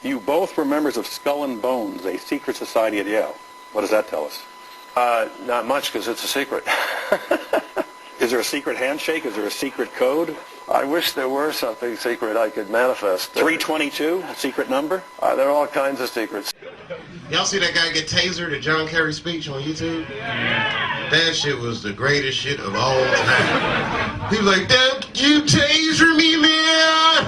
You both were members of Skull and Bones, a secret society at Yale. What does that tell us? Not much, because it's a secret. Is there a secret handshake? Is there a secret code? I wish there were something secret I could manifest. 322, a secret number? There are all kinds of secrets. Y'all see that guy get tasered at John Kerry's speech on YouTube? That shit was the greatest shit of all time. He was like, "Don't you taser me, man!"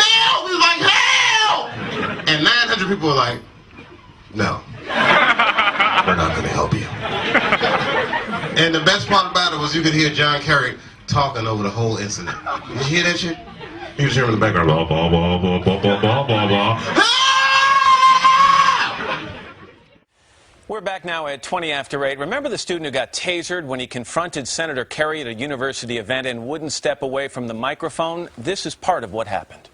Help! He was like, "Help!" And 900 people were like, "No, we're not going to help you." And the best part about it was you could hear John Kerry talking over the whole incident. Did you hear that shit? He was hearing in the background, blah, blah, blah, blah, blah, blah, blah, blah, blah. We're back now at 20 after 8. Remember the student who got tasered when he confronted Senator Kerry at a university event and wouldn't step away from the microphone? This is part of what happened.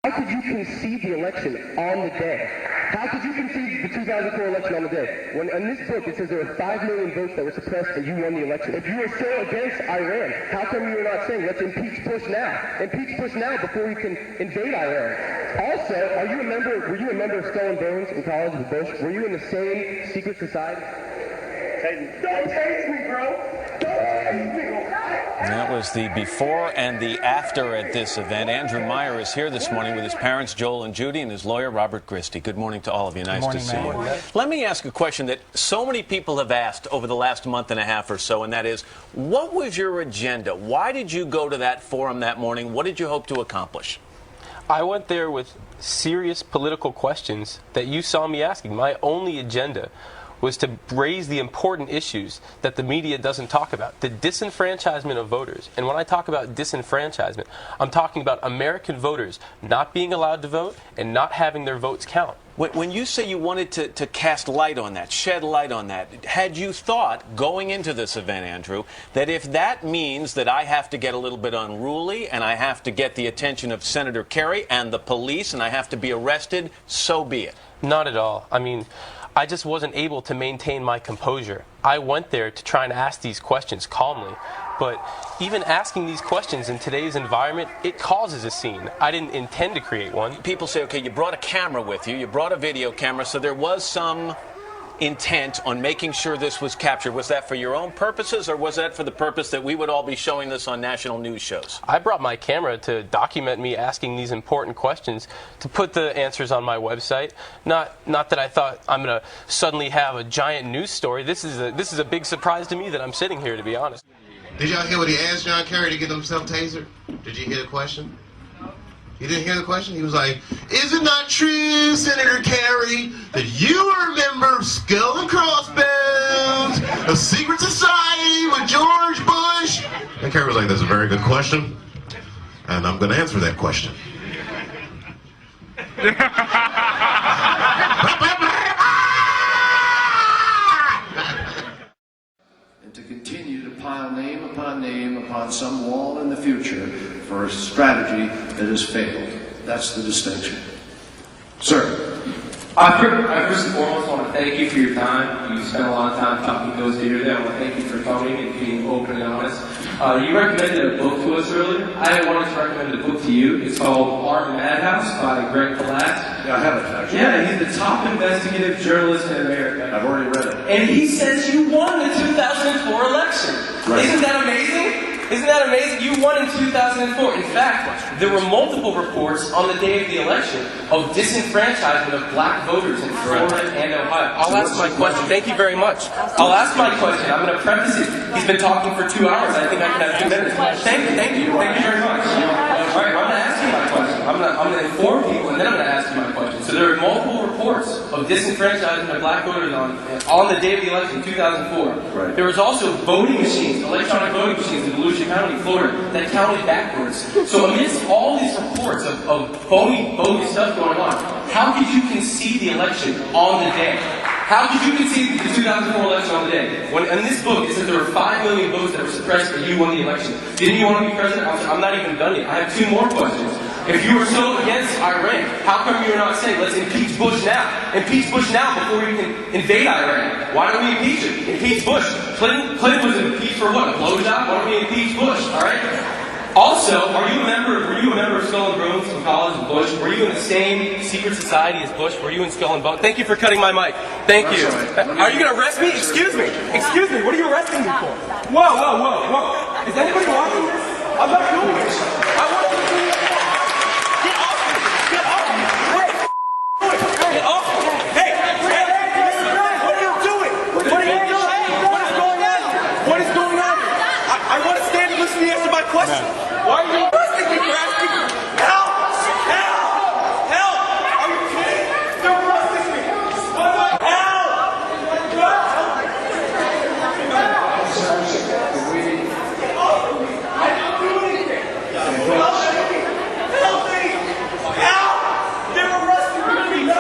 How could you concede the election on the day? How could you concede the 2004 election on the day? When in this book it says there were 5 million votes that were suppressed and you won the election. If you were so against Iran, how come you were not saying, let's impeach Bush now? Impeach Bush now before we can invade Iran. Also, were you a member of Skull and Bones in college with Bush? Were you in the same secret society? Don't tase me, bro! Don't tase me! And that was the before and the after at this event. Andrew Meyer is here this morning with his parents, Joel and Judy, and his lawyer, Robert Christie. Good morning to all of you. Nice to see you. Let me ask a question that so many people have asked over the last month and a half or so, and that is, what was your agenda? Why did you go to that forum that morning? What did you hope to accomplish? I went there with serious political questions that you saw me asking. My only agenda was to raise the important issues that the media doesn't talk about, the disenfranchisement of voters. And when I talk about disenfranchisement, I'm talking about American voters not being allowed to vote and not having their votes count. When you say you wanted to cast light on that, shed light on that, had you thought going into this event, Andrew, that if that means that I have to get a little bit unruly and I have to get the attention of Senator Kerry and the police and I have to be arrested, so be it? Not at all. I mean, I just wasn't able to maintain my composure. I went there to try and ask these questions calmly, but even asking these questions in today's environment, it causes a scene. I didn't intend to create one. People say, okay, you brought a camera with you brought a video camera, so there was some intent on making sure this was captured. Was that for your own purposes, or was that for the purpose that we would all be showing this on national news shows? I brought my camera to document me asking these important questions, to put the answers on my website. Not that I thought I'm going to suddenly have a giant news story. This is a big surprise to me that I'm sitting here, to be honest. Did y'all hear what he asked John Kerry to get himself tasered? Did you hear the question? You didn't hear the question? He was like, "Is it not true, Senator Kerry, that you are a member of Skull and Crossbones, a secret society with George Bush?" And Kerry was like, "That's a very good question, and I'm going to answer that question." And to continue to pile name upon name upon some wall in the future for a strategy that has failed. That's the distinction. Sir. I first and foremost want to thank you for your time. You spent a lot of time talking to those here today. I want to thank you for coming and being open and honest. You recommended a book to us earlier. I wanted to recommend a book to you. It's called Art Madhouse by Greg Palast. Yeah, I have it, actually. Yeah, he's the top investigative journalist in America. I've already read it. And he says you won the 2004 election. Right. Isn't that amazing? Isn't that amazing? You won in 2004. In fact, there were multiple reports on the day of the election of disenfranchisement of black voters in Florida and Ohio. I'll ask my question. Thank you very much. I'll ask my question. I'm going to preface it. He's been talking for 2 hours. I think I can have 2 minutes. Thank you. Thank you very much. All right, I'm going to ask you my question. I'm going to inform people, and then I'm going to ask you my question. So there are multiple reports of disenfranchisement of black voters on the day of the election in 2004. Right. There was also voting machines, electronic voting machines in Volusia County, Florida, that counted backwards. So amidst all these reports of phony stuff going on, how could you concede the election on the day? How could you concede the 2004 election on the day? When in this book it says there were 5 million votes that were suppressed and you won the election. Didn't you want to be president? I'm not even done yet. I have 2 more questions. If you were so against Iran, how come you're not saying, let's impeach Bush now? Impeach Bush now before you can invade Iran. Why don't we impeach him? Impeach Bush. Clinton was impeached for what? A blowjob? Why don't we impeach Bush? All right? Also, were you a member you in the same secret society as Bush? Were you in Skull and Bones? Thank you for cutting my mic. Thank you. Are you going to arrest me? Excuse me. Excuse me. What are you arresting me for? Whoa, whoa, whoa, whoa. Is anybody watching this? I'm not doing this. I want you to do this. Get off me. Get off me. Get off me. Hey, what are you doing? What are you doing? What is going on? What is going on? I want to stand and listen to you answer my question. Why are you arresting me for asking? Help! Help! Help! Are you kidding? They're arresting me. Help! I didn't do anything. Help me! Help! They're arresting me.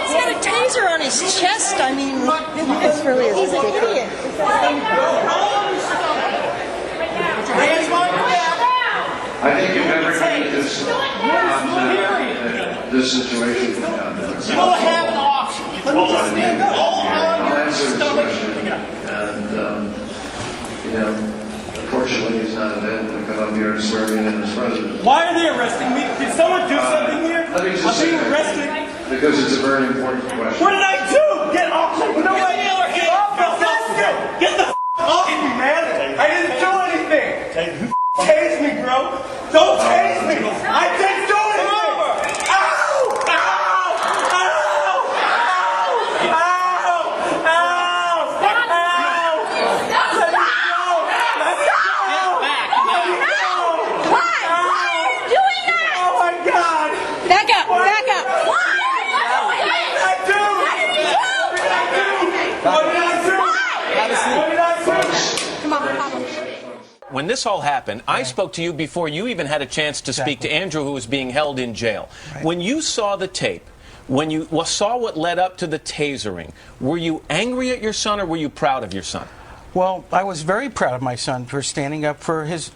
He's got a taser on his chest. I mean, this really is ridiculous. I think if everybody just this situation You don't have an option. I'll answer this question. And, unfortunately, he's not available to come up here and swear me in as president. Why are they arresting me? Did someone do something here? Let me I'm just say being that, arrested. because it's a very important question. What did I do? Get off me! No, get the off me, man! I didn't do anything! Tase me, bro! Don't tase me! I didn't do anything! Ow! Ow! Ow! Ow! Ow! Ow! Let me go! Let me go! Why? Why are you doing that? Oh my God! Back up! Back up! What did I do? What did I do? What did I do? Come on, Papa. When this all happened, I spoke to you before you even had a chance to speak to Andrew, who was being held in jail. Right. When you saw the tape, when you saw what led up to the tasering, were you angry at your son or were you proud of your son? Well, I was very proud of my son for standing up for his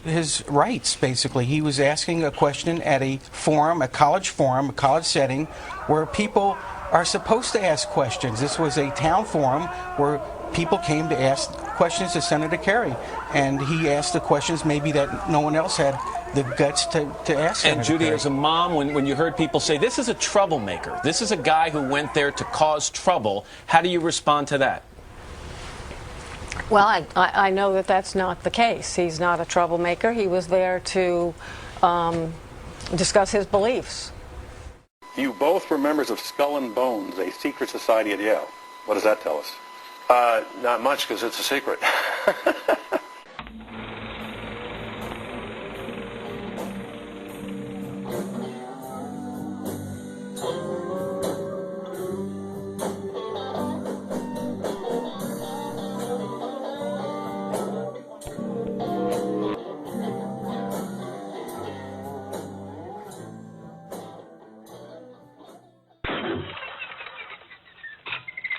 rights, basically. He was asking a question at a forum, a college setting, where people are supposed to ask questions. This was a town forum where people came to ask questions to Senator Kerry, and he asked the questions maybe that no one else had the guts to ask Senator And Judy, Kerry. as a mom, when you heard people say, this is a troublemaker, this is a guy who went there to cause trouble, how do you respond to that? Well, I know that that's not the case. He's not a troublemaker. He was there to discuss his beliefs. You both were members of Skull and Bones, a secret society at Yale. What does that tell us? Not much, because it's a secret.